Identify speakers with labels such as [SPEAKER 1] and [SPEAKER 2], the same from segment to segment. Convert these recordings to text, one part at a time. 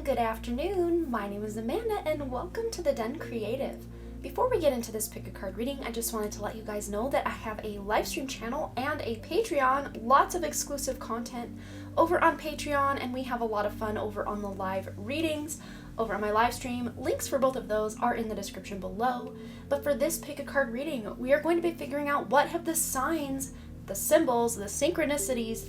[SPEAKER 1] good afternoon. My name is Amanda and welcome to the Den Creative. Before we get into this pick a card reading, I just wanted to let you guys know that I have a live stream channel and a Patreon, lots of exclusive content over on Patreon, and we have a lot of fun over on the live readings over on my live stream. Links for both of those are in the description below. But for this pick a card reading, we are going to be figuring out what have the signs, the symbols, the synchronicities,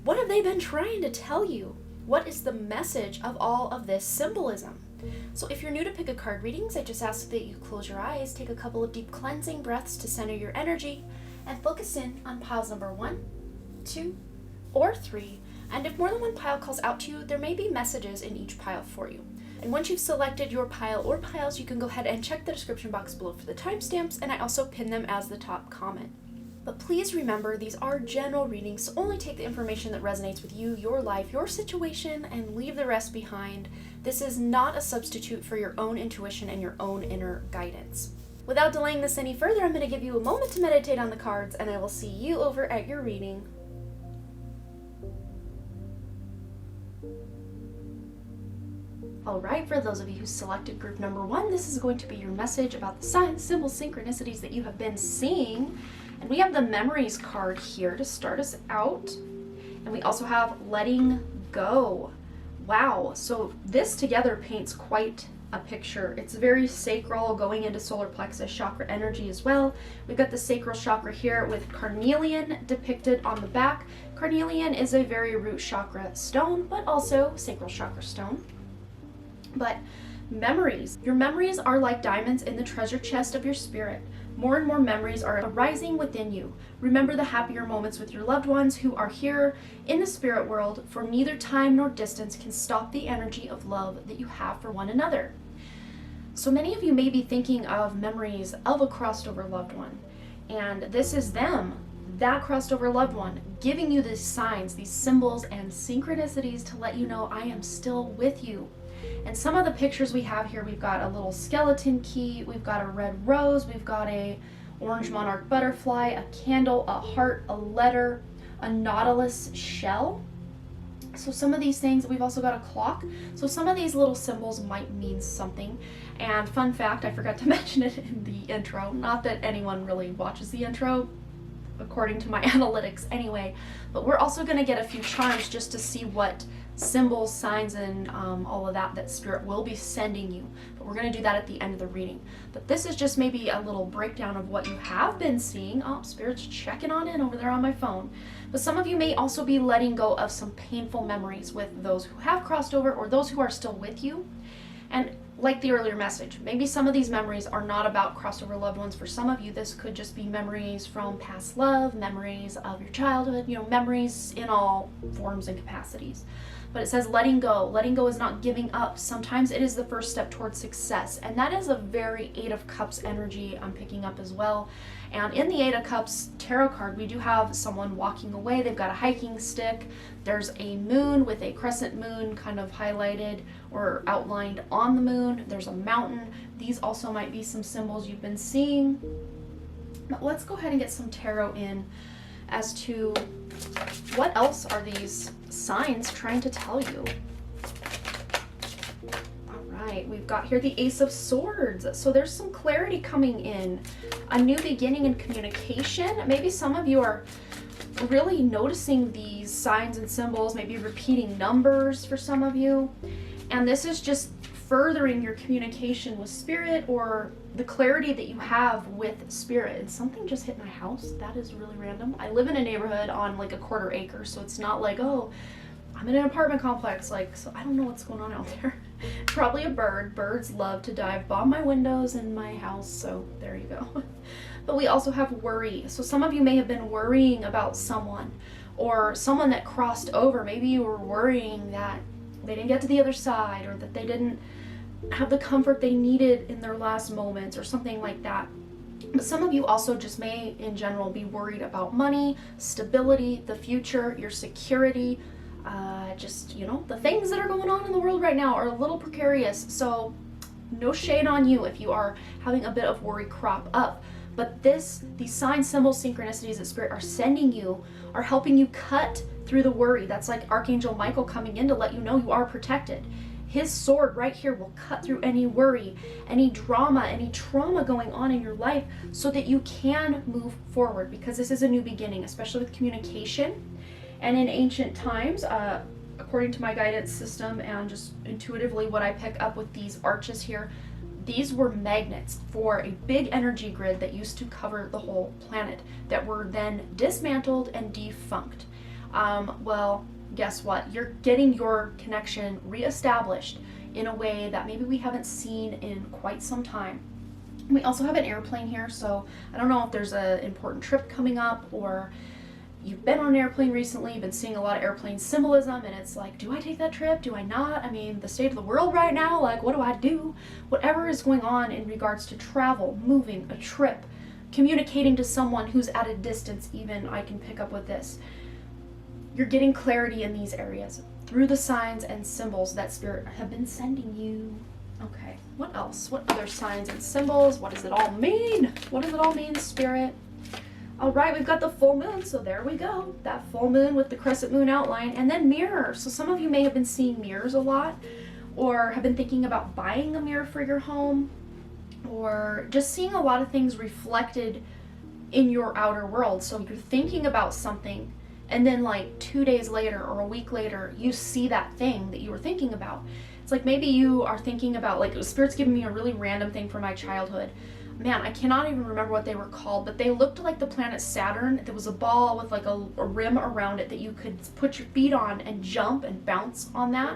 [SPEAKER 1] what have they been trying to tell you? What is the message of all of this symbolism? So if you're new to pick a card readings, I just ask that you close your eyes, take a couple of deep cleansing breaths to center your energy, and focus in on piles number 1, 2, or 3. And if more than one pile calls out to you, there may be messages in each pile for you. And once you've selected your pile or piles, you can go ahead and check the description box below for the timestamps, and I also pin them as the top comment. But please remember, these are general readings, so only take the information that resonates with you, your life, your situation, and leave the rest behind. This is not a substitute for your own intuition and your own inner guidance. Without delaying this any further, I'm going to give you a moment to meditate on the cards, and I will see you over at your reading. Alright, for those of you who selected group number 1, this is going to be your message about the signs, symbols, synchronicities that you have been seeing. And we have the memories card here to start us out. And we also have letting go. Wow, so this together paints quite a picture. It's very sacral, going into solar plexus chakra energy as well. We've got the sacral chakra here with carnelian depicted on the back. Carnelian is a very root chakra stone, but also sacral chakra stone. But memories. Your memories are like diamonds in the treasure chest of your spirit. More and more memories are arising within you. Remember the happier moments with your loved ones who are here in the spirit world, for neither time nor distance can stop the energy of love that you have for one another. So many of you may be thinking of memories of a crossed over loved one, and this is them, that crossed over loved one, giving you these signs, these symbols and synchronicities to let you know I am still with you. And some of the pictures we have here, we've got a little skeleton key, we've got a red rose, we've got a orange monarch butterfly, a candle, a heart, a letter, a nautilus shell. So some of these things, we've also got a clock. So some of these little symbols might mean something. And fun fact, I forgot to mention it in the intro, not that anyone really watches the intro, according to my analytics anyway, but we're also going to get a few charms just to see what symbols, signs, and all of that Spirit will be sending you. But we're going to do that at the end of the reading. But this is just maybe a little breakdown of what you have been seeing. Oh, Spirit's checking on in over there on my phone. But some of you may also be letting go of some painful memories with those who have crossed over or those who are still with you. And like the earlier message, maybe some of these memories are not about crossover loved ones. For some of you, this could just be memories from past love, memories of your childhood, memories in all forms and capacities. But it says letting go. Letting go is not giving up. Sometimes it is the first step towards success. And that is a very 8 of Cups energy I'm picking up as well. And in the 8 of Cups tarot card, we do have someone walking away. They've got a hiking stick. There's a moon with a crescent moon kind of highlighted or outlined on the moon. There's a mountain. These also might be some symbols you've been seeing. But let's go ahead and get some tarot in as to what else are these signs trying to tell you. Alright, we've got here the Ace of Swords. So there's some clarity coming in. A new beginning in communication. Maybe some of you are really noticing these signs and symbols, maybe repeating numbers for some of you. And this is just furthering your communication with Spirit or the clarity that you have with Spirit. And something just hit my house. That is really random. I live in a neighborhood on like a 1/4 acre, so it's not like, oh, I'm in an apartment complex, so I don't know what's going on out there. Probably a bird. Birds love to dive bomb my windows in my house, so there you go. But we also have worry. So some of you may have been worrying about someone or someone that crossed over. Maybe you were worrying that they didn't get to the other side or that they didn't have the comfort they needed in their last moments or something like that. But some of you also just may in general be worried about money, stability, the future, your security, the things that are going on in the world right now are a little precarious. So no shade on you if you are having a bit of worry crop up. But these signs, symbols, synchronicities that Spirit are sending you are helping you cut through the worry. That's like Archangel Michael coming in to let you know you are protected. His sword right here will cut through any worry, any drama, any trauma going on in your life so that you can move forward, because this is a new beginning, especially with communication. And in ancient times, according to my guidance system and just intuitively what I pick up with these arches here, these were magnets for a big energy grid that used to cover the whole planet that were then dismantled and defunct. Well, guess what? You're getting your connection reestablished in a way that maybe we haven't seen in quite some time. We also have an airplane here, so I don't know if there's an important trip coming up, or you've been on an airplane recently, you've been seeing a lot of airplane symbolism, and it's like, do I take that trip? Do I not? I mean, the state of the world right now, like, what do I do? Whatever is going on in regards to travel, moving, a trip, communicating to someone who's at a distance, even I can pick up with this. You're getting clarity in these areas through the signs and symbols that Spirit have been sending you. Okay, what else? What other signs and symbols? What does it all mean? What does it all mean, Spirit? All right, we've got the full moon, so there we go. That full moon with the crescent moon outline, and then mirror. So some of you may have been seeing mirrors a lot, or have been thinking about buying a mirror for your home, or just seeing a lot of things reflected in your outer world. So you're thinking about something, and then like 2 days later or a week later, you see that thing that you were thinking about. It's like maybe you are thinking about, like, Spirit's giving me a really random thing from my childhood. Man, I cannot even remember what they were called, but they looked like the planet Saturn. There was a ball with like a rim around it that you could put your feet on and jump and bounce on that.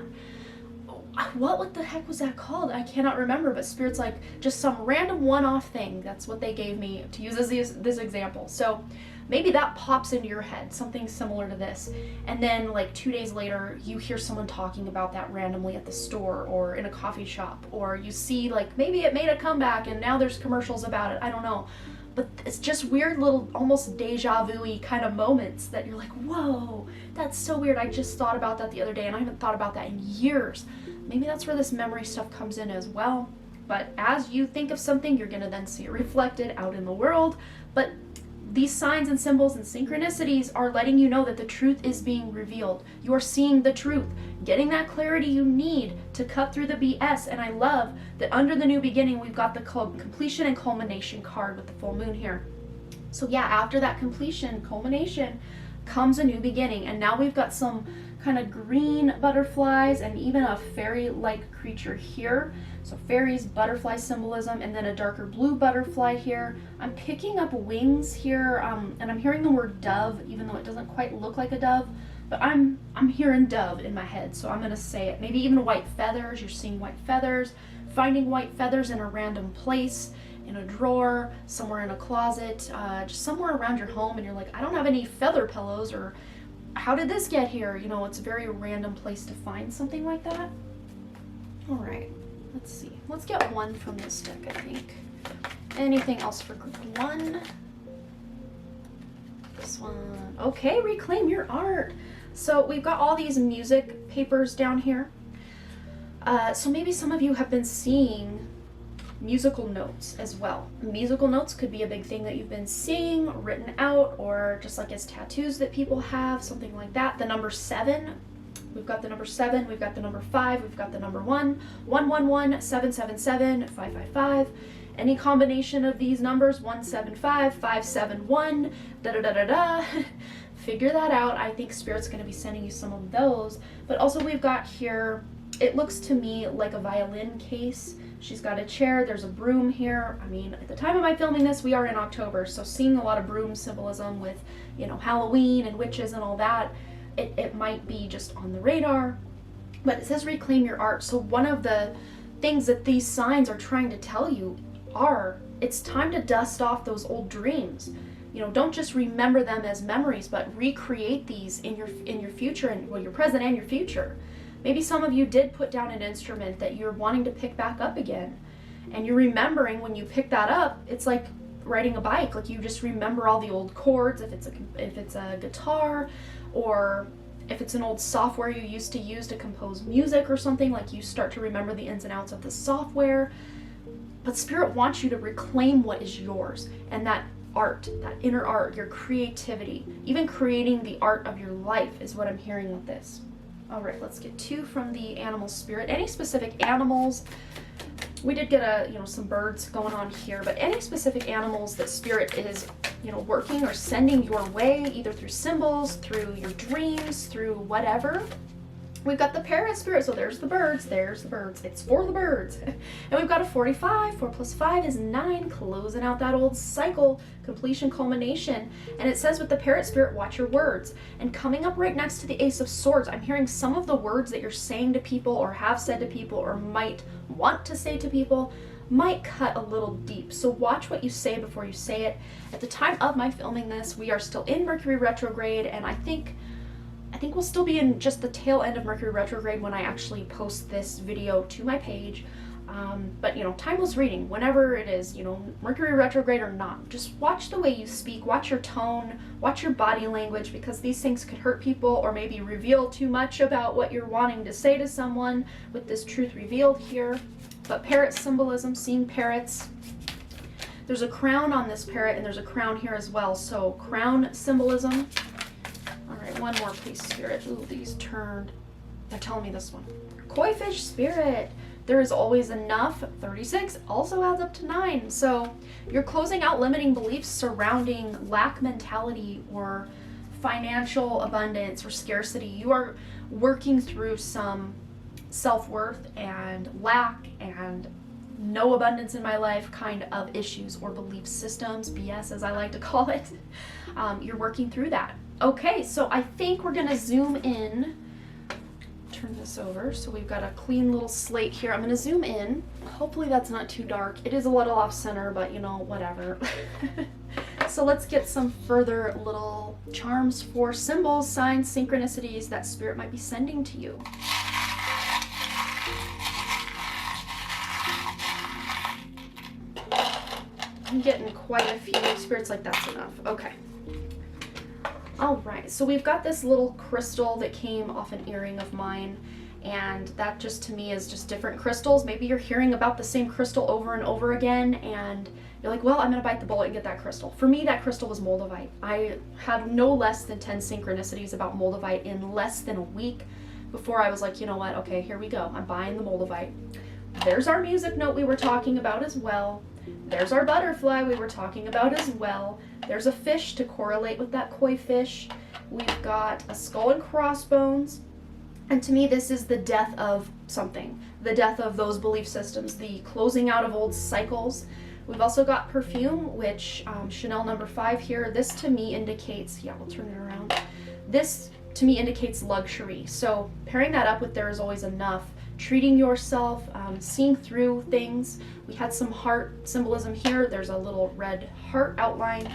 [SPEAKER 1] What the heck was that called? I cannot remember, but Spirit's like just some random one-off thing. That's what they gave me to use as this example. So maybe that pops into your head, something similar to this. And then like 2 days later, you hear someone talking about that randomly at the store or in a coffee shop, or you see like maybe it made a comeback and now there's commercials about it. I don't know. But it's just weird little almost deja vu-y kind of moments that you're like, whoa, that's so weird. I just thought about that the other day and I haven't thought about that in years. Maybe that's where this memory stuff comes in as well. But as you think of something, you're gonna then see it reflected out in the world. But these signs and symbols and synchronicities are letting you know that the truth is being revealed. You're seeing the truth, getting that clarity you need to cut through the BS. And I love that under the new beginning, we've got the completion and culmination card with the full moon here. So yeah, after that completion, culmination, comes a new beginning. And now we've got some kind of green butterflies and even a fairy-like creature here. So fairies, butterfly symbolism, and then a darker blue butterfly here. I'm picking up wings here, and I'm hearing the word dove, even though it doesn't quite look like a dove, but I'm hearing dove in my head, so I'm gonna say it. Maybe even white feathers. You're seeing white feathers, finding white feathers in a random place, in a drawer, somewhere in a closet, just somewhere around your home, and you're like, I don't have any feather pillows, or how did this get here? You know, it's a very random place to find something like that. All right, let's see. Let's get one from this deck, I think. Anything else for group one? This one. Okay, reclaim your art. So we've got all these music papers down here. So maybe some of you have been seeing musical notes as well. Musical notes could be a big thing that you've been seeing written out, or just like as tattoos that people have, something like that. The number 7, we've got the number 7, we've got the number 5, we've got the number 1, 111, 777, 555. Any combination of these numbers, 175, 571, da da da da da. Figure that out. I think Spirit's going to be sending you some of those. But also we've got here, it looks to me like a violin case. She's got a chair, there's a broom here. I mean, at the time of my filming this, we are in October, so seeing a lot of broom symbolism with, you know, Halloween and witches and all that, it might be just on the radar. But it says reclaim your art. So one of the things that these signs are trying to tell you are, it's time to dust off those old dreams. You know, don't just remember them as memories, but recreate these in your future, and well, your present and your future. Maybe some of you did put down an instrument that you're wanting to pick back up again, and you're remembering when you pick that up, it's like riding a bike. Like you just remember all the old chords, if it's a guitar, or if it's an old software you used to use to compose music or something, like you start to remember the ins and outs of the software. But Spirit wants you to reclaim what is yours, and that art, that inner art, your creativity, even creating the art of your life is what I'm hearing with this. All right, let's get 2 from the animal spirit. Any specific animals? We did get some birds going on here, but any specific animals that spirit is, working or sending your way, either through symbols, through your dreams, through whatever. We've got the parrot spirit, so there's the birds, it's for the birds. And we've got a 45, 4 plus 5 is 9, closing out that old cycle, completion, culmination. And it says with the parrot spirit, watch your words. And coming up right next to the Ace of Swords, I'm hearing some of the words that you're saying to people or have said to people or might want to say to people might cut a little deep. So watch what you say before you say it. At the time of my filming this, we are still in Mercury retrograde, and I think we'll still be in just the tail end of Mercury retrograde when I actually post this video to my page. But timeless reading, whenever it is, Mercury retrograde or not, just watch the way you speak, watch your tone, watch your body language, because these things could hurt people or maybe reveal too much about what you're wanting to say to someone with this truth revealed here. But parrot symbolism, seeing parrots. There's a crown on this parrot and there's a crown here as well. So crown symbolism. All right, one more please, spirit. Ooh, these turned. They're telling me this one. Koi fish spirit. There is always enough. 36 also adds up to 9. So you're closing out limiting beliefs surrounding lack mentality or financial abundance or scarcity. You are working through some self-worth and lack and no abundance in my life kind of issues or belief systems, BS as I like to call it. You're working through that. Okay, so I think we're gonna zoom in, turn this over, so we've got a clean little slate here. I'm gonna zoom in. Hopefully that's not too dark. It is a little off center, but whatever. So let's get some further little charms for symbols, signs, synchronicities that spirit might be sending to you. I'm getting quite a few spirits, like that's enough. Okay. All right, so we've got this little crystal that came off an earring of mine, and that just to me is just different crystals. Maybe you're hearing about the same crystal over and over again, and you're like, well, I'm gonna bite the bullet and get that crystal. For me, that crystal was moldavite. I had no less than 10 synchronicities about moldavite in less than a week before I was like, you know what, okay, here we go. I'm buying the moldavite. There's our music note we were talking about as well. There's our butterfly we were talking about as well. There's a fish to correlate with that koi fish. We've got a skull and crossbones. And to me, this is the death of something. The death of those belief systems, the closing out of old cycles. We've also got perfume, which Chanel number 5 here. This to me indicates, yeah, we'll turn it around. This to me indicates luxury. So pairing that up with there is always enough. Treating yourself, seeing through things. We had some heart symbolism here. There's a little red heart outline.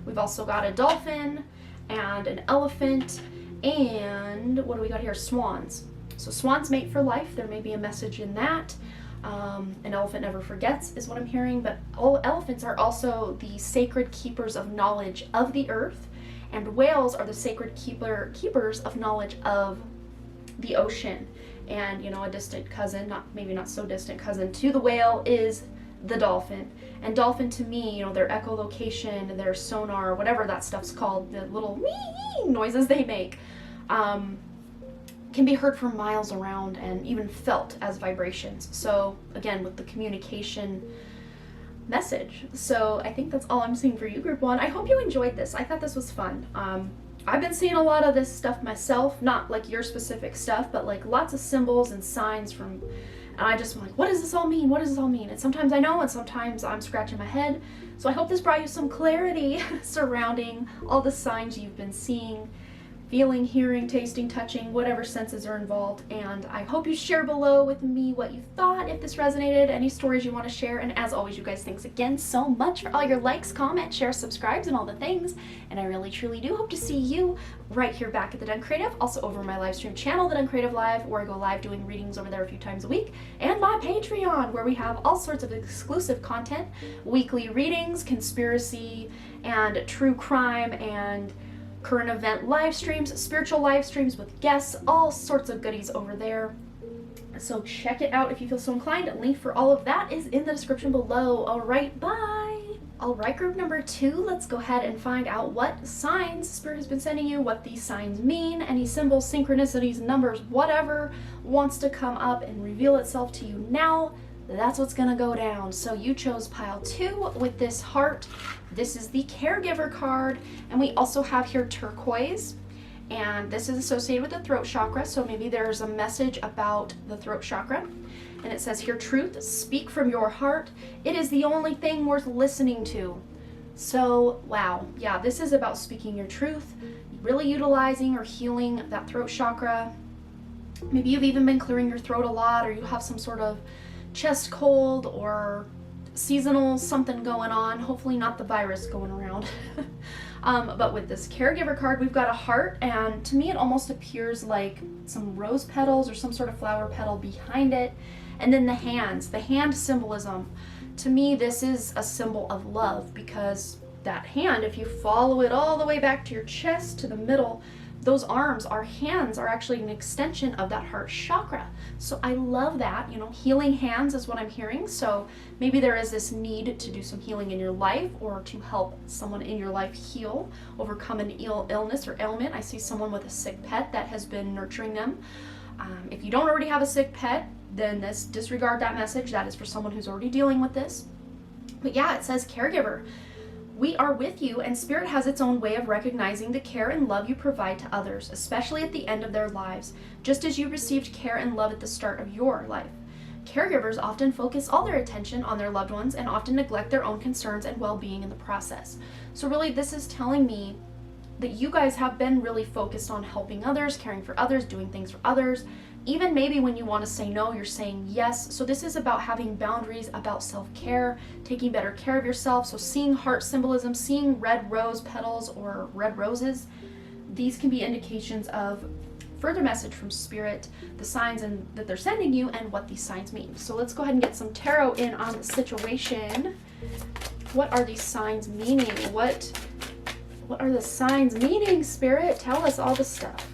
[SPEAKER 1] We've also got a dolphin and an elephant, and what do we got here? Swans. So swans mate for life. There may be a message in that. An elephant never forgets is what I'm hearing, but all elephants are also the sacred keepers of knowledge of the earth, and whales are the sacred keepers of knowledge of the ocean. And a distant cousin, maybe not so distant cousin to the whale is the dolphin. And dolphin to me, their echolocation, their sonar, whatever that stuff's called, the little wee noises they make, can be heard from miles around and even felt as vibrations. So again, with the communication message. So I think that's all I'm seeing for you, Group 1. I hope you enjoyed this. I thought this was fun. I've been seeing a lot of this stuff myself, not like your specific stuff, but like lots of symbols and signs and I just am like, what does this all mean? What does this all mean? And sometimes I know, and sometimes I'm scratching my head. So I hope this brought you some clarity surrounding all the signs you've been seeing, feeling, hearing, tasting, touching, whatever senses are involved. And I hope you share below with me what you thought, if this resonated, any stories you want to share. And as always, you guys, thanks again so much for all your likes, comments, shares, subscribes, and all the things. And I really, truly do hope to see you right here back at The Done Creative, also over my live stream channel, The Done Creative Live, where I go live doing readings over there a few times a week, and my Patreon, where we have all sorts of exclusive content, weekly readings, conspiracy, and true crime, and current event live streams, spiritual live streams with guests, all sorts of goodies over there. So check it out if you feel so inclined. A link for all of that is in the description below. All right, bye. All right, group number 2, let's go ahead and find out what signs Spirit has been sending you, what these signs mean, any symbols, synchronicities, numbers, whatever wants to come up and reveal itself to you now. That's what's gonna go down. So you chose pile 2 with this heart. This is the caregiver card, and we also have here turquoise, and this is associated with the throat chakra, so maybe there's a message about the throat chakra. And it says here, truth, speak from your heart. It is the only thing worth listening to. So, wow, yeah, this is about speaking your truth, really utilizing or healing that throat chakra. Maybe you've even been clearing your throat a lot, or you have some sort of chest cold or seasonal something going on. Hopefully not the virus going around. But with this caregiver card, we've got a heart, and to me it almost appears like some rose petals or some sort of flower petal behind it. And then the hands, the hand symbolism. To me, this is a symbol of love, because that hand, if you follow it all the way back to your chest, to the middle, those arms, our hands, are actually an extension of that heart chakra. So I love that, you know, healing hands is what I'm hearing. So maybe there is this need to do some healing in your life, or to help someone in your life heal, overcome an illness or ailment. I see someone with a sick pet that has been nurturing them. If you don't already have a sick pet, then disregard that message. That is for someone who's already dealing with this. But yeah, it says caregiver. We are with you, and Spirit has its own way of recognizing the care and love you provide to others, especially at the end of their lives, just as you received care and love at the start of your life. Caregivers often focus all their attention on their loved ones and often neglect their own concerns and well-being in the process. So really, this is telling me that you guys have been really focused on helping others, caring for others, doing things for others. Even maybe when you want to say no, you're saying yes. So this is about having boundaries, about self-care, taking better care of yourself. So seeing heart symbolism, seeing red rose petals or red roses, these can be indications of further message from Spirit, the signs that they're sending you, and what these signs mean. So let's go ahead and get some tarot in on the situation. What are these signs meaning? What are the signs meaning, Spirit? Tell us all the stuff.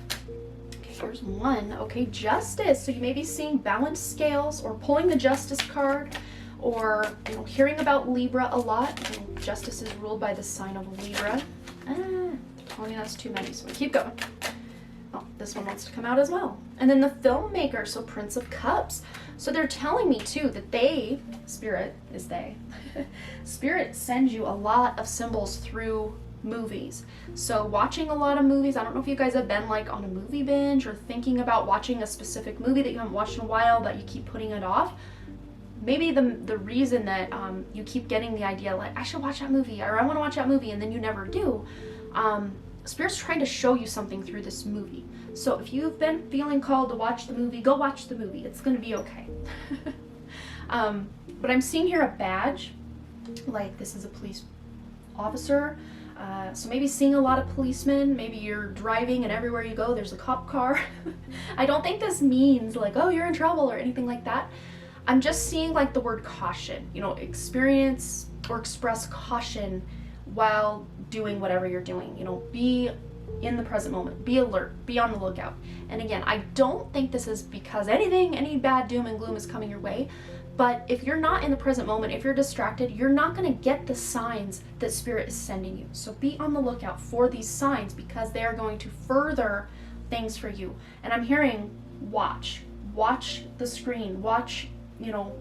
[SPEAKER 1] Here's one. Okay, justice. So you may be seeing balanced scales, or pulling the justice card, or hearing about Libra a lot. Justice is ruled by the sign of Libra. Telling me that's too many, so we keep going. Oh, this one wants to come out as well. And then the filmmaker, so Prince of Cups. So they're telling me too that they, Spirit is they, Spirit sends you a lot of symbols through movies. So watching a lot of movies, I don't know if you guys have been like on a movie binge, or thinking about watching a specific movie that you haven't watched in a while, that you keep putting it off. Maybe the reason that you keep getting the idea like, I should watch that movie, or I want to watch that movie, and then you never do. Spirit's trying to show you something through this movie. So if you've been feeling called to watch the movie, go watch the movie. It's going to be okay. But I'm seeing here a badge, like this is a police officer. So maybe seeing a lot of policemen, maybe you're driving and everywhere you go there's a cop car. I don't think this means like, oh, you're in trouble or anything like that. I'm just seeing like the word caution, experience or express caution while doing whatever you're doing. Be in the present moment, be alert, be on the lookout. And again, I don't think this is because any bad doom and gloom is coming your way. But if you're not in the present moment, if you're distracted, you're not going to get the signs that Spirit is sending you. So be on the lookout for these signs, because they are going to further things for you. And I'm hearing watch the screen, watch,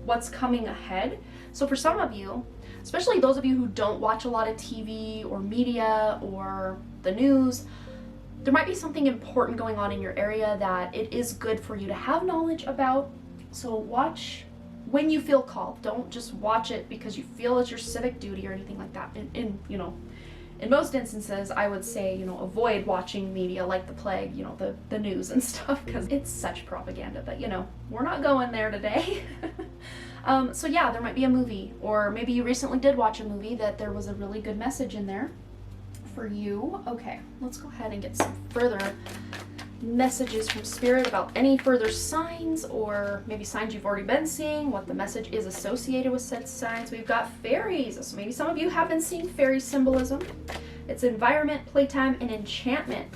[SPEAKER 1] what's coming ahead. So for some of you, especially those of you who don't watch a lot of TV or media or the news, there might be something important going on in your area that it is good for you to have knowledge about. So watch when you feel called. Don't just watch it because you feel it's your civic duty or anything like that. In most instances, I would say, avoid watching media like the plague, the news and stuff, because it's such propaganda. But, we're not going there today. So yeah, there might be a movie, or maybe you recently did watch a movie that there was a really good message in there for you. Okay, let's go ahead and get some further messages from Spirit about any further signs, or maybe signs you've already been seeing, what the message is associated with said signs. We've got fairies, so maybe some of you have been seeing fairy symbolism. It's environment, playtime, and enchantment.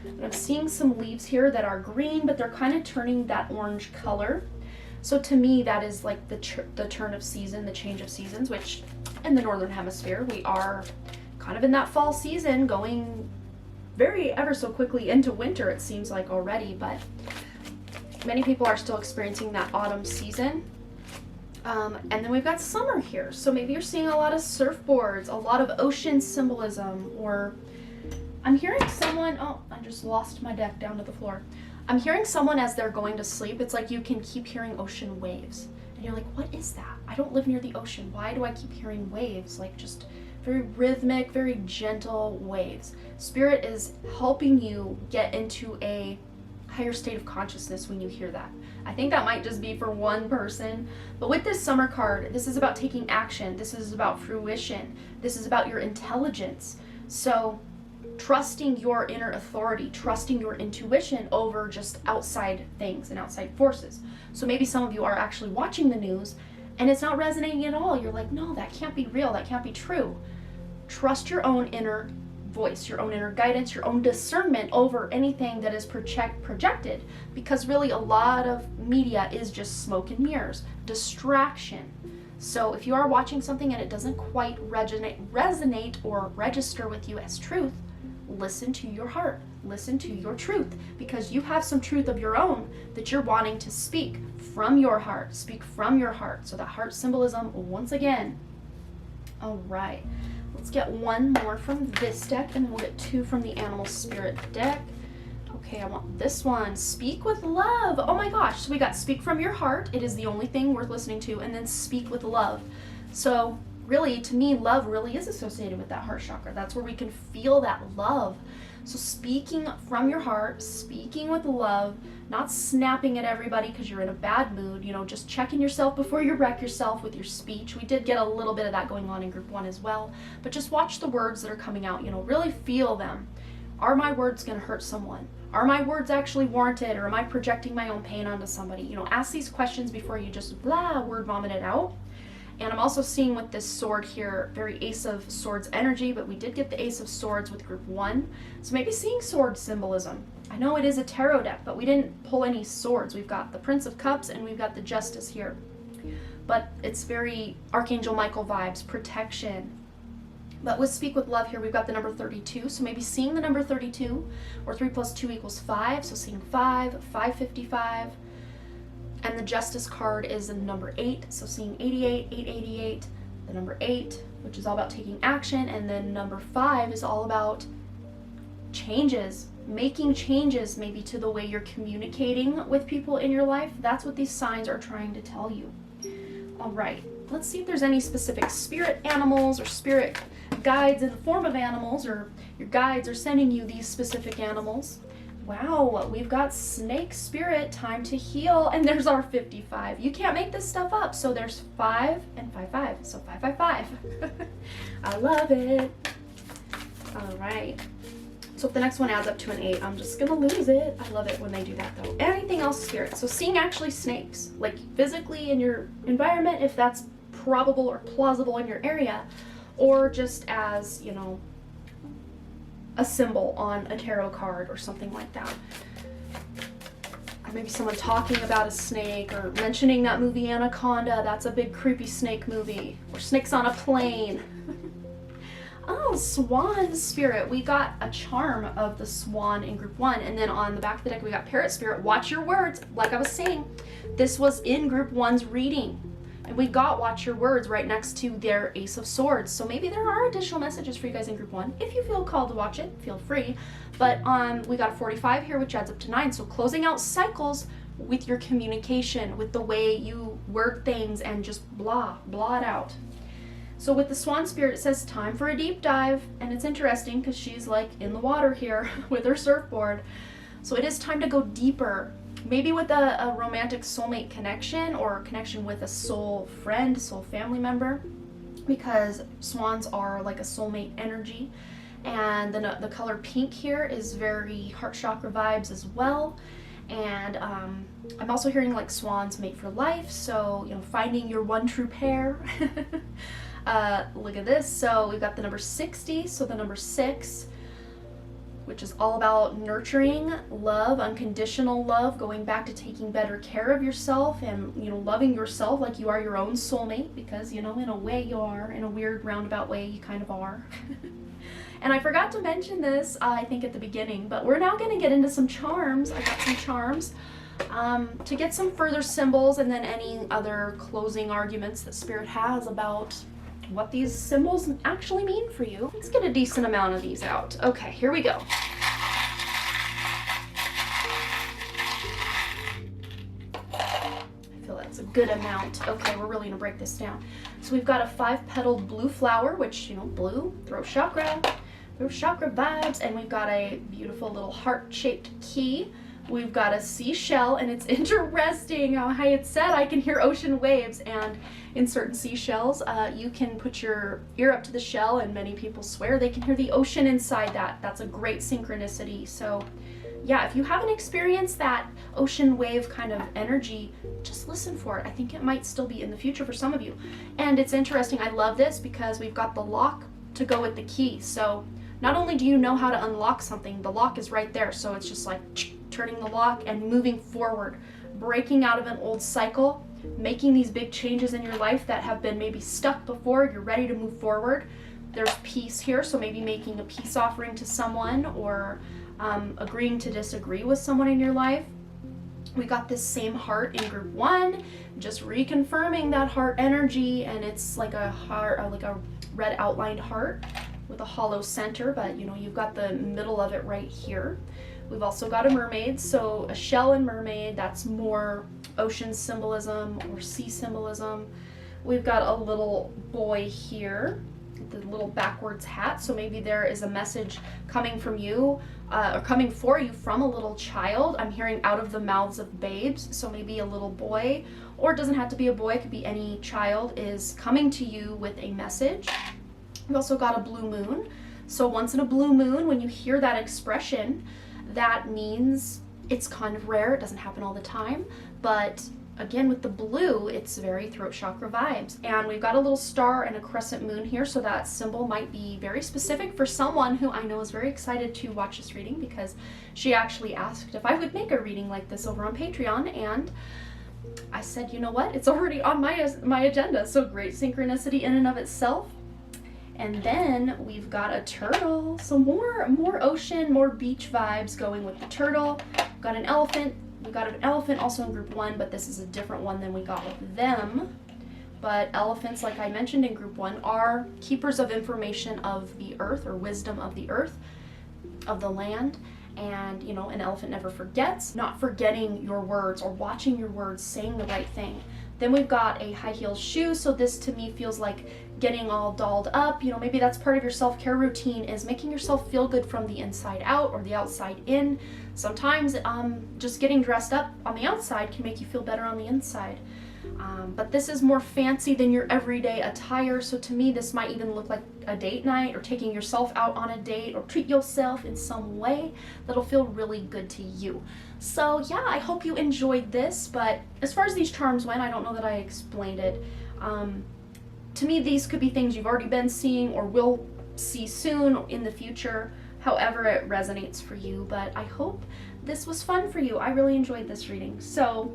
[SPEAKER 1] And I'm seeing some leaves here that are green, but they're kind of turning that orange color. So to me, that is like the turn of season, the change of seasons, which in the Northern Hemisphere, we are kind of in that fall season, going very ever so quickly into winter, it seems like already, but many people are still experiencing that autumn season. And then we've got summer here. So maybe you're seeing a lot of surfboards, a lot of ocean symbolism, or I'm hearing someone, oh, I just lost my deck down to the floor. I'm hearing someone as they're going to sleep. It's like you can keep hearing ocean waves. And you're like, what is that? I don't live near the ocean. Why do I keep hearing waves? Like just very rhythmic, very gentle waves. Spirit is helping you get into a higher state of consciousness when you hear that. I think that might just be for one person, but with this summer card, this is about taking action. This is about fruition. This is about your intelligence. So trusting your inner authority, trusting your intuition over just outside things and outside forces. So maybe some of you are actually watching the news and it's not resonating at all. You're like, no, that can't be real. That can't be true. Trust your own inner voice, your own inner guidance, your own discernment over anything that is projected, because really a lot of media is just smoke and mirrors, distraction. So if you are watching something and it doesn't quite resonate or register with you as truth, listen to your heart, listen to your truth, because you have some truth of your own that you're wanting to speak from your heart, speak from your heart. So that heart symbolism once again. All right. Let's get one more from this deck, and then we'll get two from the Animal Spirit deck. Okay, I want this one. Speak with love. Oh my gosh. So we got speak from your heart. It is the only thing worth listening to. And then speak with love. So really, to me, love really is associated with that heart chakra. That's where we can feel that love. So speaking from your heart, speaking with love, not snapping at everybody because you're in a bad mood, you know, just checking yourself before you wreck yourself with your speech. We did get a little bit of that going on in group 1 as well, but just watch the words that are coming out, you know, really feel them. Are my words going to hurt someone? Are my words actually warranted, or am I projecting my own pain onto somebody? You know, ask these questions before you just blah, word vomit it out. And I'm also seeing with this sword here, very Ace of Swords energy, but we did get the Ace of Swords with group 1. So maybe seeing sword symbolism. I know it is a tarot deck, but we didn't pull any swords. We've got the Prince of Cups and we've got the Justice here. But it's very Archangel Michael vibes, protection. But with Speak with Love here, we've got the number 32. So maybe seeing the number 32, or 3 plus 2 equals 5. So seeing 5, 555. And the Justice card is the number 8, so seeing 88, 888, the number 8, which is all about taking action, and then number 5 is all about changes, making changes maybe to the way you're communicating with people in your life. That's what these signs are trying to tell you. All right, let's see if there's any specific spirit animals or spirit guides in the form of animals, or your guides are sending you these specific animals. Wow, we've got Snake Spirit, time to heal, and there's our 55. You can't make this stuff up, so there's 5 and 55, so 555. I love it. All right. So if the next one adds up to an 8, I'm just gonna lose it. I love it when they do that though. Anything else, Spirit? So seeing actually snakes, like physically in your environment, if that's probable or plausible in your area, or just as, you know, a symbol on a tarot card or something like that. Or maybe someone talking about a snake or mentioning that movie Anaconda. That's a big creepy snake movie. Or snakes on a plane. Oh, Swan Spirit. We got a charm of the swan in group 1. And then on the back of the deck we got Parrot Spirit. Watch your words. Like I was saying, this was in group 1's reading. And we got watch your words right next to their Ace of Swords. So maybe there are additional messages for you guys in group 1. If you feel called to watch it, feel free. But we got a 45 here, which adds up to 9. So closing out cycles with your communication, with the way you word things and just blah it out. So with the Swan Spirit, it says time for a deep dive. And it's interesting because she's like in the water here with her surfboard. So it is time to go deeper. Maybe with a romantic soulmate connection, or a connection with a soul friend, soul family member, because swans are like a soulmate energy. And the color pink here is very heart chakra vibes as well. And I'm also hearing like swans mate for life, so you know, finding your one true pair. Look at this. So we've got the number 60, so the number 6. which is all about nurturing love, unconditional love, going back to taking better care of yourself and, you know, loving yourself like you are your own soulmate, because, you know, in a way you are, in a weird roundabout way you kind of are. And I forgot to mention this, I think at the beginning, but we're now going to get into some charms. I got some charms to get some further symbols, and then any other closing arguments that Spirit has about what these symbols actually mean for you. Let's get a decent amount of these out. Okay, here we go. I feel that's a good amount. Okay, we're really gonna break this down. So we've got a 5-petaled blue flower, which, you know, blue, throat chakra vibes, and we've got a beautiful little heart-shaped key. We've got a seashell, and it's interesting how it said I can hear ocean waves, and in certain seashells, you can put your ear up to the shell, and many people swear they can hear the ocean inside that. That's a great synchronicity. So yeah, if you haven't experienced that ocean wave kind of energy, just listen for it. I think it might still be in the future for some of you. And it's interesting, I love this because we've got the lock to go with the key. So not only do you know how to unlock something, the lock is right there. So it's just like turning the lock and moving forward, breaking out of an old cycle, making these big changes in your life that have been maybe stuck before. You're ready to move forward. There's peace here, so maybe making a peace offering to someone, or agreeing to disagree with someone in your life. We got this same heart in group 1, just reconfirming that heart energy, and it's like a heart, like a red outlined heart with a hollow center, but you know, you've got the middle of it right here. We've also got a mermaid, so a shell and mermaid, that's more ocean symbolism or sea symbolism. We've got a little boy here, the little backwards hat, so maybe there is a message coming from you, or coming for you from a little child. I'm hearing out of the mouths of babes, so maybe a little boy, or it doesn't have to be a boy, it could be any child, is coming to you with a message. We've also got a blue moon, so once in a blue moon, when you hear that expression, that means it's kind of rare, it doesn't happen all the time, but again, with the blue, it's very throat chakra vibes. And we've got a little star and a crescent moon here, so that symbol might be very specific for someone who I know is very excited to watch this reading, because she actually asked if I would make a reading like this over on Patreon, and I said, you know what, it's already on my agenda, so great synchronicity in and of itself. And then we've got a turtle, so more ocean, more beach vibes going with the turtle. We've got an elephant. We got an elephant also in group 1, but this is a different one than we got with them. But elephants, like I mentioned in group 1, are keepers of information of the earth, or wisdom of the earth, of the land. And, you know, an elephant never forgets, not forgetting your words or watching your words, saying the right thing. Then we've got a high heel shoe, so this to me feels like getting all dolled up. You know, maybe that's part of your self-care routine, is making yourself feel good from the inside out or the outside in. Sometimes just getting dressed up on the outside can make you feel better on the inside. But this is more fancy than your everyday attire, so to me this might even look like a date night, or taking yourself out on a date, or treat yourself in some way that'll feel really good to you. So yeah, I hope you enjoyed this, but as far as these charms went, I don't know that I explained it. To me, these could be things you've already been seeing or will see soon in the future, however it resonates for you, but I hope this was fun for you. I really enjoyed this reading, so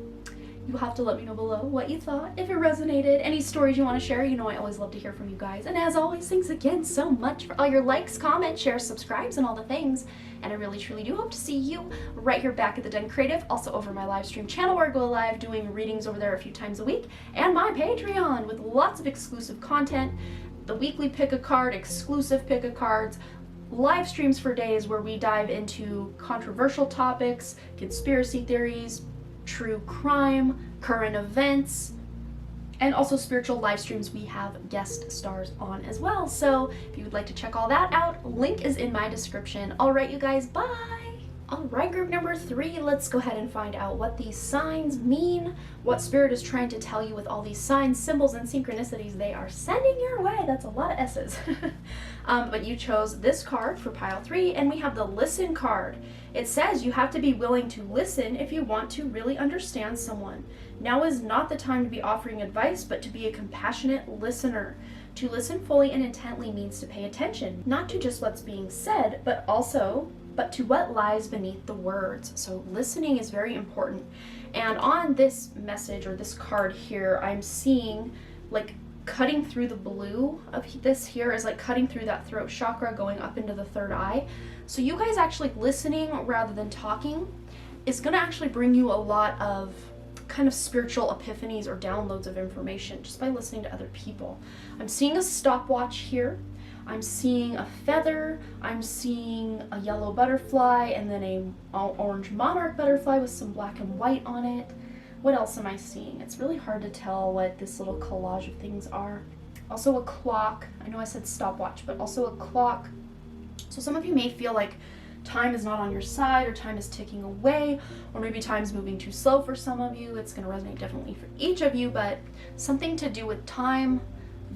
[SPEAKER 1] you'll have to let me know below what you thought, if it resonated, any stories you want to share. You know I always love to hear from you guys, and as always, thanks again so much for all your likes, comments, shares, subscribes, and all the things, and I really truly do hope to see you right here back at the Den Creative, also over my live stream channel where I go live doing readings over there a few times a week, and my Patreon with lots of exclusive content, the weekly pick a card, exclusive pick a cards, live streams for days where we dive into controversial topics, conspiracy theories, true crime, current events, and also spiritual live streams we have guest stars on as well. So if you would like to check all that out, link is in my description. All right, you guys, bye. All right, group number 3, let's go ahead and find out what these signs mean, what Spirit is trying to tell you with all these signs, symbols, and synchronicities they are sending your way. That's a lot of S's. But you chose this card for pile 3, and we have the Listen card. It says you have to be willing to listen if you want to really understand someone. Now is not the time to be offering advice, but to be a compassionate listener. To listen fully and intently means to pay attention, not to just what's being said, but also but to what lies beneath the words. So listening is very important. And on this message or this card here, I'm seeing like cutting through the blue of this here is like cutting through that throat chakra, going up into the third eye. So you guys actually listening rather than talking is going to actually bring you a lot of kind of spiritual epiphanies or downloads of information just by listening to other people. I'm seeing a stopwatch here. I'm seeing a feather. I'm seeing a yellow butterfly and then a orange monarch butterfly with some black and white on it. What else am I seeing? It's really hard to tell what this little collage of things are. Also a clock. I know I said stopwatch, but also a clock. So some of you may feel like time is not on your side, or time is ticking away, or maybe time's moving too slow for some of you. It's going to resonate differently for each of you, but something to do with time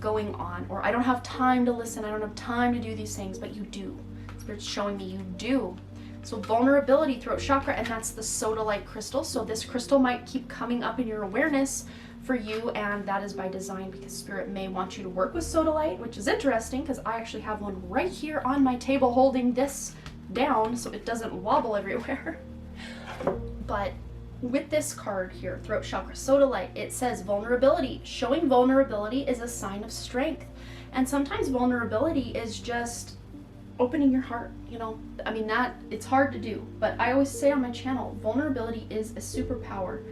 [SPEAKER 1] going on, or I don't have time to listen, I don't have time to do these things, but you do. Spirit's showing me you do. So vulnerability, throat chakra, and that's the sodalite crystal. So this crystal might keep coming up in your awareness for you, and that is by design because Spirit may want you to work with sodalite, which is interesting because I actually have one right here on my table holding this down so it doesn't wobble everywhere. But with this card here, throat chakra, sodalite, it says vulnerability. Showing vulnerability is a sign of strength. And sometimes vulnerability is just opening your heart, you know. I mean, that it's hard to do, but I always say on my channel, vulnerability is a superpower.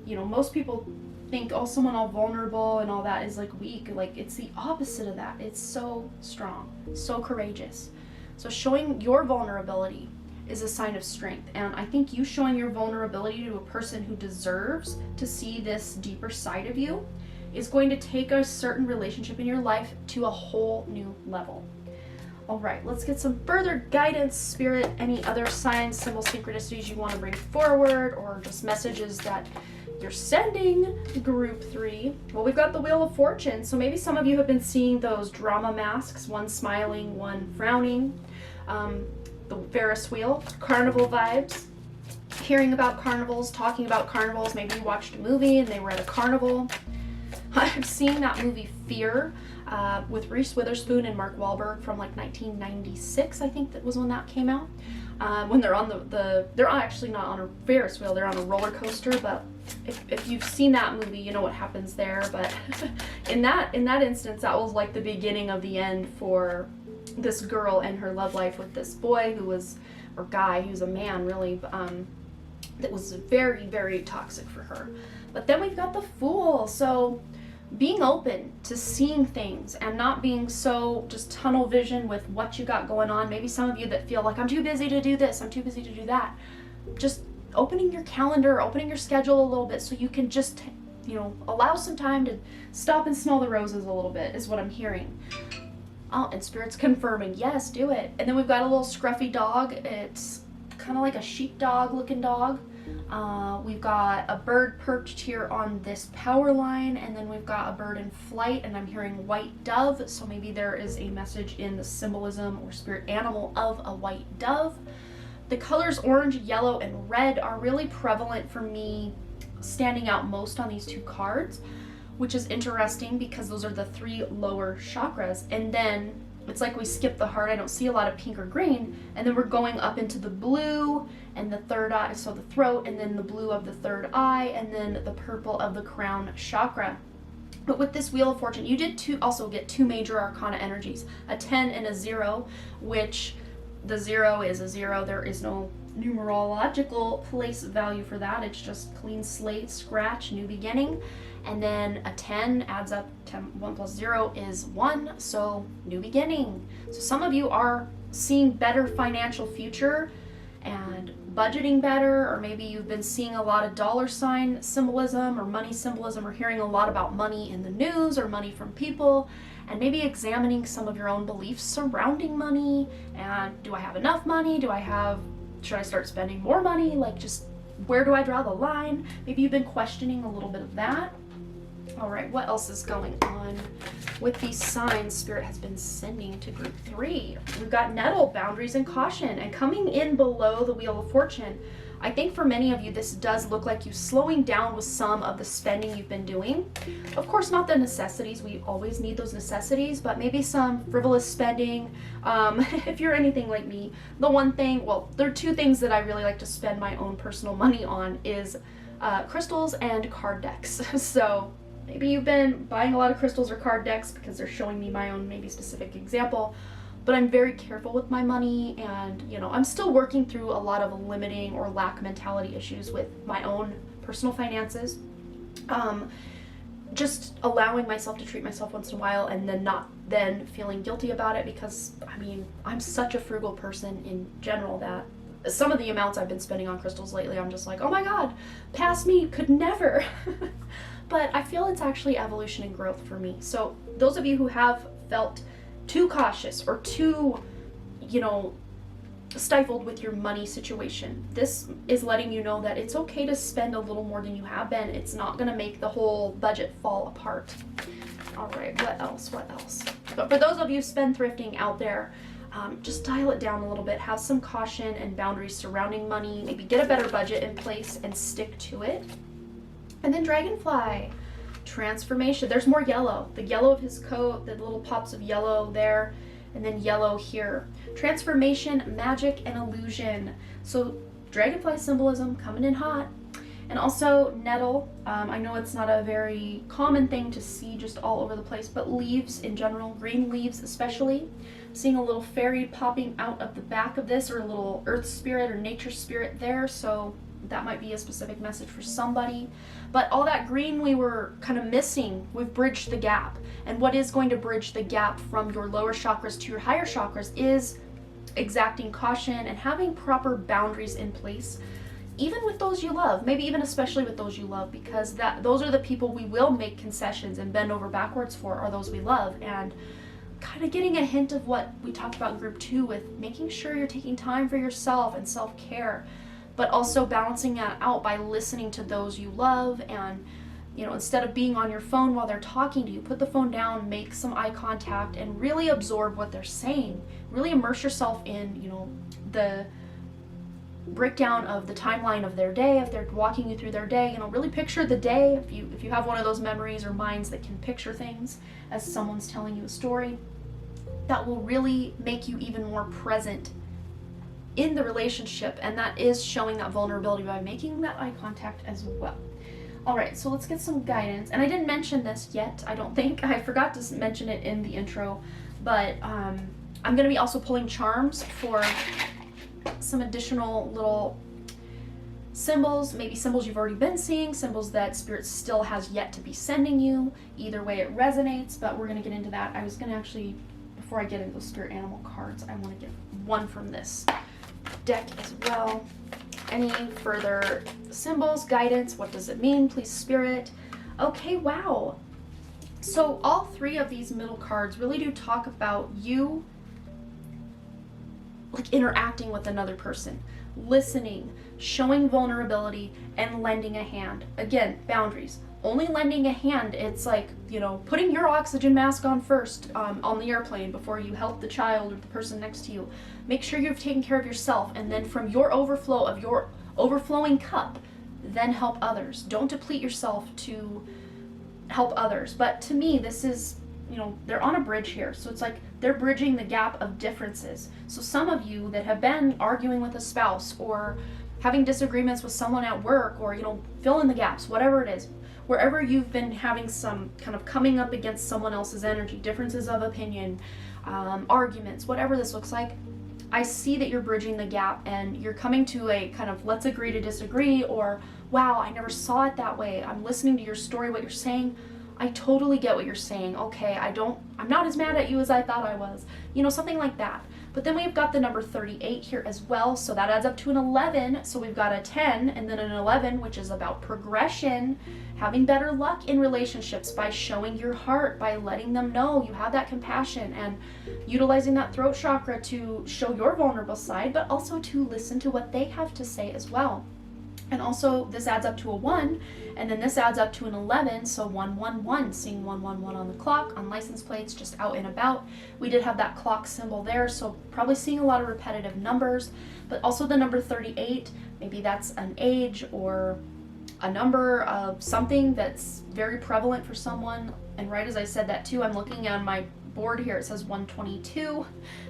[SPEAKER 1] You know, most people think, oh, someone all vulnerable and all that is like weak. Like, it's the opposite of that. It's so strong, so courageous. So showing your vulnerability is a sign of strength. And I think you showing your vulnerability to a person who deserves to see this deeper side of you is going to take a certain relationship in your life to a whole new level. All right, let's get some further guidance, Spirit. Any other signs, symbols, synchronicities you want to bring forward, or just messages that you're sending group 3. Well, we've got the Wheel of Fortune. So maybe some of you have been seeing those drama masks, one smiling, one frowning. The Ferris wheel, carnival vibes, hearing about carnivals, talking about carnivals. Maybe you watched a movie and they were at a carnival. I've seen that movie Fear with Reese Witherspoon and Mark Wahlberg from like 1996, I think that was when that came out. When they're on they're actually not on a Ferris wheel, they're on a roller coaster, but if you've seen that movie, you know what happens there. But in that instance, that was like the beginning of the end for this girl and her love life with this boy who was, or guy, he was a man really, that was very, very toxic for her. But then we've got the Fool. So being open to seeing things and not being so just tunnel vision with what you got going on. Maybe some of you that feel like, I'm too busy to do this, I'm too busy to do that. Just opening your calendar, opening your schedule a little bit so you can just, you know, allow some time to stop and smell the roses a little bit is what I'm hearing. Oh, and Spirit's confirming, yes, do it. And then we've got a little scruffy dog. It's kind of like a sheepdog looking dog. We've got a bird perched here on this power line, and then we've got a bird in flight, and I'm hearing white dove. So maybe there is a message in the symbolism or spirit animal of a white dove. The colors orange, yellow, and red are really prevalent for me, standing out most on these two cards, which is interesting because those are the 3 lower chakras. And then it's like we skip the heart. I don't see a lot of pink or green. And then we're going up into the blue and the third eye, so the throat, and then the blue of the third eye, and then the purple of the crown chakra. But with this Wheel of Fortune, you did also get 2 major arcana energies, a 10 and a 0, which the 0 is a 0. There is no numerological place value for that. It's just clean slate, scratch, new beginning. And then a 10 adds up, 1 plus 0 is 1, so new beginning. So some of you are seeing better financial future and budgeting better, or maybe you've been seeing a lot of dollar sign symbolism or money symbolism, or hearing a lot about money in the news or money from people, and maybe examining some of your own beliefs surrounding money. And do I have enough money? Should I start spending more money? Like, just where do I draw the line? Maybe you've been questioning a little bit of that. All right, what else is going on with these signs Spirit has been sending to group 3? We've got nettle, boundaries, and caution. And coming in below the Wheel of Fortune, I think for many of you, this does look like you slowing down with some of the spending you've been doing. Of course, not the necessities. We always need those necessities, but maybe some frivolous spending. If you're anything like me, the one thing, well, there are two things that I really like to spend my own personal money on is crystals and card decks. So maybe you've been buying a lot of crystals or card decks because they're showing me my own maybe specific example. But I'm very careful with my money, and I'm still working through a lot of limiting or lack mentality issues with my own personal finances. Just allowing myself to treat myself once in a while and then not then feeling guilty about it, because I'm such a frugal person in general that some of the amounts I've been spending on crystals lately, I'm just like, oh my God, past me could never. But I feel it's actually evolution and growth for me. So those of you who have felt too cautious or too, stifled with your money situation, this is letting you know that it's okay to spend a little more than you have been. It's not going to make the whole budget fall apart. All right, what else? But for those of you spendthrifting out there, just dial it down a little bit. Have some caution and boundaries surrounding money. Maybe get a better budget in place and stick to it. And then Dragonfly. Transformation. There's more yellow. The yellow of his coat, the little pops of yellow there, and then yellow here. Transformation, magic, and illusion. So dragonfly symbolism coming in hot. And also nettle. I know it's not a very common thing to see just all over the place, but leaves in general, green leaves especially. Seeing a little fairy popping out of the back of this, or a little earth spirit or nature spirit there, so that might be a specific message for somebody. But all that green we were kind of missing, we've bridged the gap. And what is going to bridge the gap from your lower chakras to your higher chakras is exacting caution and having proper boundaries in place, even with those you love, maybe even especially with those you love, because those are the people we will make concessions and bend over backwards for, are those we love. And kind of getting a hint of what we talked about in group 2 with making sure you're taking time for yourself and self-care, but also balancing that out by listening to those you love. And instead of being on your phone while they're talking to you, put the phone down, make some eye contact, and really absorb what they're saying. Really immerse yourself in the breakdown of the timeline of their day. If they're walking you through their day, really picture the day. If you have one of those memories or minds that can picture things as someone's telling you a story, that will really make you even more present in the relationship, and that is showing that vulnerability by making that eye contact as well. All right, so let's get some guidance. And I didn't mention this yet, I don't think. I forgot to mention it in the intro, but I'm going to be also pulling charms for some additional little symbols, maybe symbols you've already been seeing, symbols that Spirit still has yet to be sending you. Either way it resonates, but we're going to get into that. I was going to actually, before I get into those spirit animal cards, I want to get one from this deck as well. Any further symbols, guidance, what does it mean, please Spirit? Okay, wow. So all 3 of these middle cards really do talk about you interacting with another person, listening, showing vulnerability, and lending a hand. Again, boundaries. Only lending a hand, it's like, putting your oxygen mask on first on the airplane before you help the child or the person next to you. Make sure you've taken care of yourself, and then from your overflow of your overflowing cup, then help others. Don't deplete yourself to help others. But to me, this is, they're on a bridge here. So it's like they're bridging the gap of differences. So some of you that have been arguing with a spouse or having disagreements with someone at work, or, fill in the gaps, whatever it is, wherever you've been having some kind of coming up against someone else's energy, differences of opinion, arguments, whatever this looks like, I see that you're bridging the gap and you're coming to a kind of let's agree to disagree, or wow, I never saw it that way. I'm listening to your story, what you're saying. I totally get what you're saying. Okay, I'm not as mad at you as I thought I was. Something like that. But then we've got the number 38 here as well, so that adds up to an 11. So we've got a 10 and then an 11, which is about progression, having better luck in relationships by showing your heart, by letting them know you have that compassion, and utilizing that throat chakra to show your vulnerable side, but also to listen to what they have to say as well. And also this adds up to a 1, and then this adds up to an 11, so 111, seeing 111 on the clock, on license plates, just out and about. We did have that clock symbol there, so probably seeing a lot of repetitive numbers, but also the number 38, maybe that's an age or a number of something that's very prevalent for someone. And right as I said that too, I'm looking on my board here, it says 122.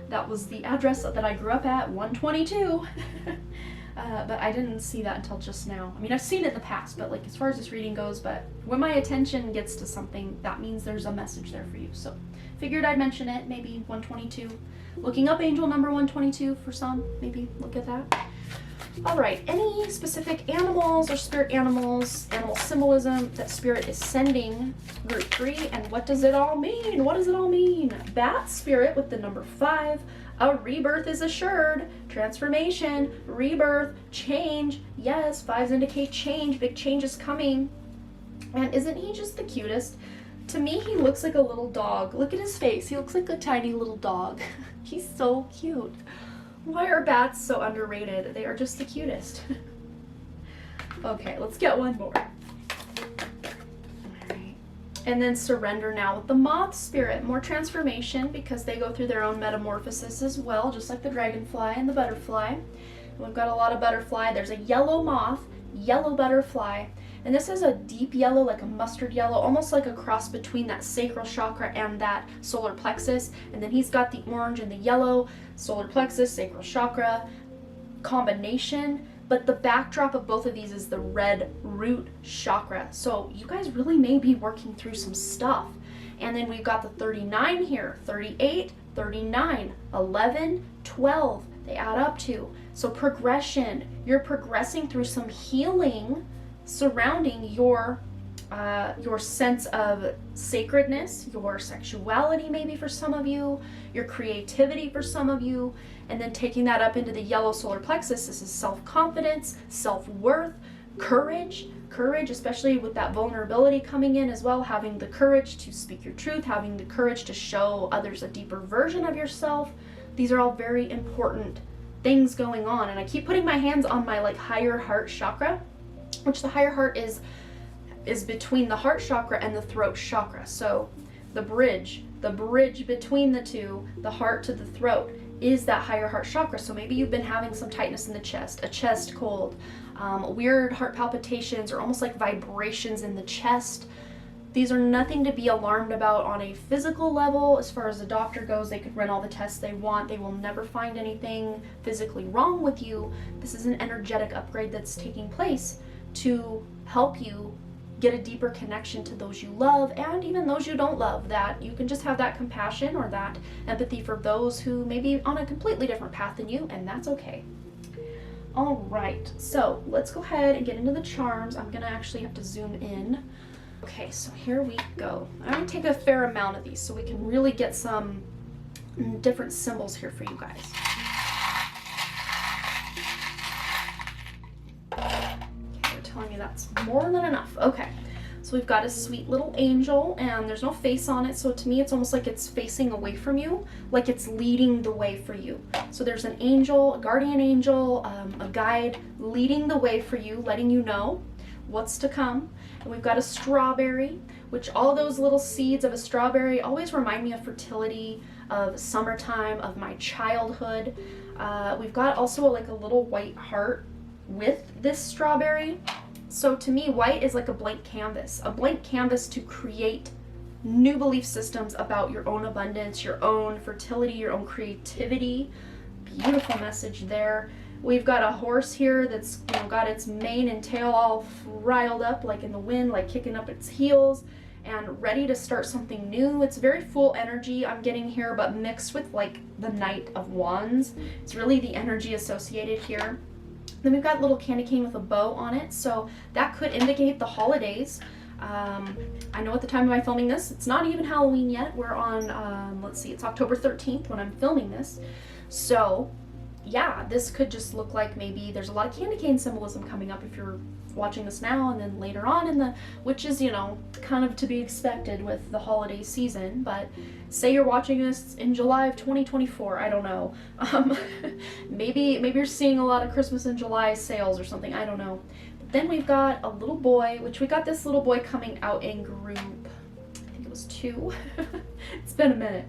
[SPEAKER 1] That was the address that I grew up at, 122. But I didn't see that until just now. I mean, I've seen it in the past, but like as far as this reading goes, but when my attention gets to something, that means there's a message there for you. So figured I'd mention it, maybe 122. Looking up angel number 122 for some, maybe look at that. All right, any specific animals or spirit animals, animal symbolism that spirit is sending group 3, and what does it all mean? What does it all mean? Bat spirit with the number 5. A rebirth is assured. Transformation, rebirth, change. Yes, 5s indicate change. Big change is coming. And isn't he just the cutest? To me, he looks like a little dog. Look at his face. He looks like a tiny little dog. He's so cute. Why are bats so underrated? They are just the cutest. Okay, let's get one more. And then surrender now with the moth spirit. More transformation because they go through their own metamorphosis as well, just like the dragonfly and the butterfly. And we've got a lot of butterfly. There's a yellow moth, yellow butterfly, and this is a deep yellow, like a mustard yellow, almost like a cross between that sacral chakra and that solar plexus. And then he's got the orange and the yellow, solar plexus, sacral chakra combination. But the backdrop of both of these is the red root chakra. So you guys really may be working through some stuff. And then we've got the 39 here, 38, 39, 11, 12. They add up to. So progression, you're progressing through some healing surrounding your sense of sacredness, your sexuality maybe for some of you, your creativity for some of you, and then taking that up into the yellow solar plexus. This is self-confidence, self-worth, courage, especially with that vulnerability coming in as well, having the courage to speak your truth, having the courage to show others a deeper version of yourself. These are all very important things going on. And I keep putting my hands on my like higher heart chakra, which the higher heart is between the heart chakra and the throat chakra. So the bridge between the two, the heart to the throat, is that higher heart chakra. So maybe you've been having some tightness in the chest, a chest cold, weird heart palpitations, or almost like vibrations in the chest. These are nothing to be alarmed about on a physical level. As far as the doctor goes, they could run all the tests they want. They will never find anything physically wrong with you. This is an energetic upgrade that's taking place to help you get a deeper connection to those you love and even those you don't love, that you can just have that compassion or that empathy for those who may be on a completely different path than you, and that's okay. All right, so let's go ahead and get into the charms. I'm gonna actually have to zoom in. Okay, so here we go. I'm gonna take a fair amount of these so we can really get some different symbols here for you guys. Telling me that's more than enough. Okay, so we've got a sweet little angel, and there's no face on it, so to me it's almost like it's facing away from you, like it's leading the way for you. So there's an angel, a guardian angel, a guide leading the way for you, letting you know what's to come. And we've got a strawberry, which all those little seeds of a strawberry always remind me of fertility, of summertime, of my childhood. We've got also like a little white heart with this strawberry. So to me, white is like a blank canvas to create new belief systems about your own abundance, your own fertility, your own creativity. Beautiful message there. We've got a horse here that's got its mane and tail all riled up, like in the wind, like kicking up its heels and ready to start something new. It's very full energy I'm getting here, but mixed with like the Knight of Wands. It's really the energy associated here. Then we've got a little candy cane with a bow on it, so that could indicate the holidays. I know at the time of my filming this, it's not even Halloween yet. We're on, let's see, it's October 13th when I'm filming this. So yeah, this could just look like maybe there's a lot of candy cane symbolism coming up if you're watching this now and then later on which is, you know, kind of to be expected with the holiday season, but say you're watching this in July of 2024, I don't know. Maybe you're seeing a lot of Christmas in July sales or something, I don't know. But then we've got a little boy, which we got this little boy coming out in group, I think it was 2. It's been a minute.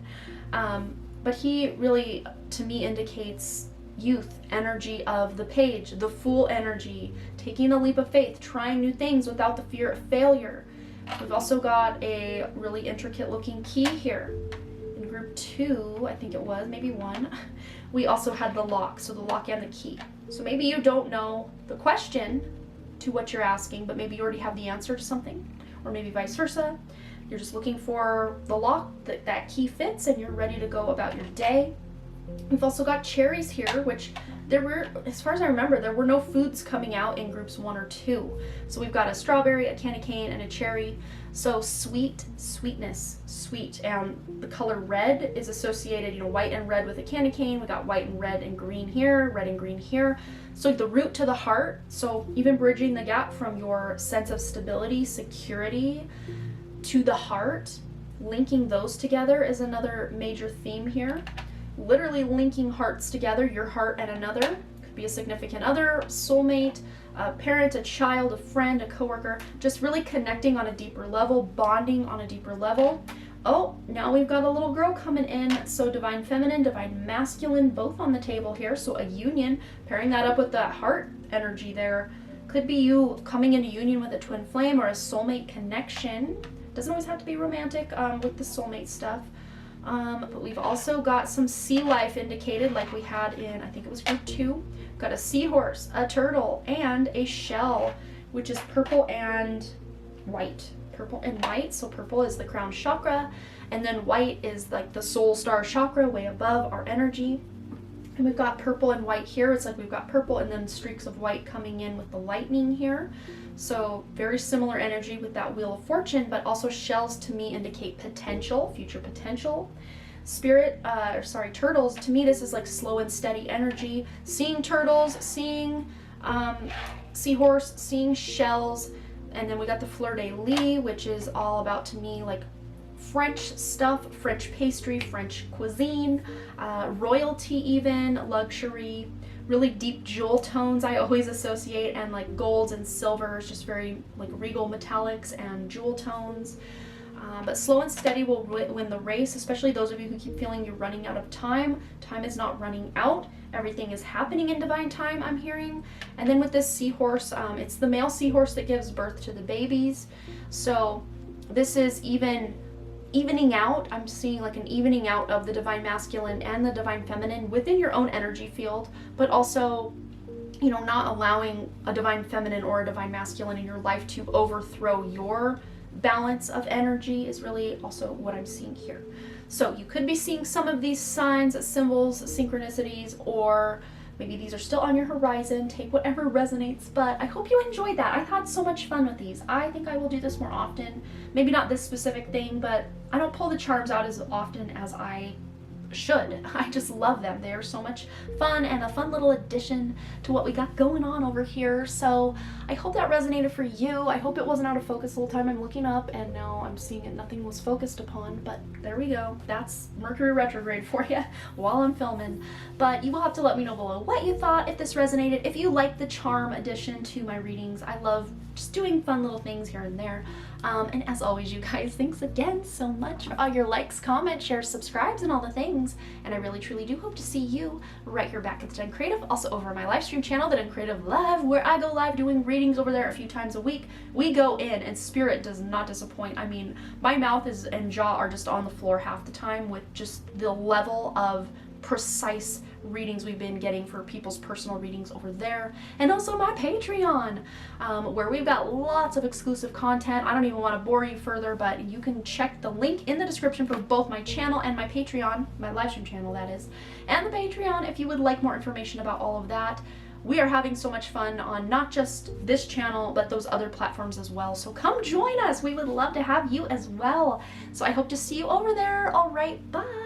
[SPEAKER 1] But he really, to me, indicates youth, energy of the page, the fool energy, taking a leap of faith, trying new things without the fear of failure. We've also got a really intricate looking key here. In group 2, I think it was, maybe 1, we also had the lock, so the lock and the key. So maybe you don't know the question to what you're asking, but maybe you already have the answer to something, or maybe vice versa. You're just looking for the lock that key fits and you're ready to go about your day. We've also got cherries here, which there were, as far as I remember, there were no foods coming out in groups 1 or 2. So we've got a strawberry, a candy cane, and a cherry. So sweet, sweetness, sweet. And the color red is associated, you know, white and red with a candy cane. We got white and red and green here, red and green here. So the root to the heart. So even bridging the gap from your sense of stability, security, to the heart, linking those together is another major theme here. Literally linking hearts together, your heart and another. Could be a significant other, soulmate, a parent, a child, a friend, a coworker. Just really connecting on a deeper level, bonding on a deeper level. Oh, now we've got a little girl coming in. So divine feminine, divine masculine, both on the table here. So a union, pairing that up with that heart energy there. Could be you coming into union with a twin flame or a soulmate connection. Doesn't always have to be romantic with the soulmate stuff. But we've also got some sea life indicated like we had in, I think it was group 2. Got a seahorse, a turtle, and a shell, which is purple and white. Purple and white, so purple is the crown chakra, and then white is like the soul star chakra, way above our energy. And we've got purple and white here. It's like we've got purple and then streaks of white coming in with the lightning here. So very similar energy with that Wheel of Fortune, but also shells to me indicate potential, future potential. Turtles, to me this is like slow and steady energy. Seeing turtles, seeing seahorse, seeing shells, and then we got the fleur-de-lis, which is all about, to me, like French stuff, French pastry, French cuisine, royalty even, luxury, really deep jewel tones I always associate, and like golds and silvers, just very like regal metallics and jewel tones. But slow and steady will win the race, especially those of you who keep feeling you're running out of time. Time is not running out. Everything is happening in divine time, I'm hearing. And then with this seahorse, it's the male seahorse that gives birth to the babies. So this is evening out. I'm seeing like an evening out of the divine masculine and the divine feminine within your own energy field, but also, you know, not allowing a divine feminine or a divine masculine in your life to overthrow your balance of energy is really also what I'm seeing here. So you could be seeing some of these signs, symbols, synchronicities, or maybe these are still on your horizon. Take whatever resonates, but I hope you enjoyed that. I had so much fun with these. I think I will do this more often. Maybe not this specific thing, but I don't pull the charms out as often as I should. I just love them. They are so much fun and a fun little addition to what we got going on over here. So I hope that resonated for you. I hope it wasn't out of focus the whole time I'm looking up and now I'm seeing it, nothing was focused upon, but there we go. That's Mercury retrograde for you while I'm filming. But you will have to let me know below what you thought, if this resonated, if you like the charm addition to my readings. I love just doing fun little things here and there. And as always, you guys, thanks again so much for all your likes, comments, shares, subscribes, and all the things. And I really, truly do hope to see you right here back at The Done Creative. Also over on my live stream channel, The Done Creative Live, where I go live doing readings over there a few times a week. We go in, and spirit does not disappoint. I mean, my mouth and jaw are just on the floor half the time with just the level of precise readings we've been getting for people's personal readings over there, and also my Patreon, where we've got lots of exclusive content. I don't even want to bore you further, but you can check the link in the description for both my channel and my Patreon, my live stream channel that is, and the Patreon if you would like more information about all of that. We are having so much fun on not just this channel, but those other platforms as well. So come join us. We would love to have you as well. So I hope to see you over there. All right, bye.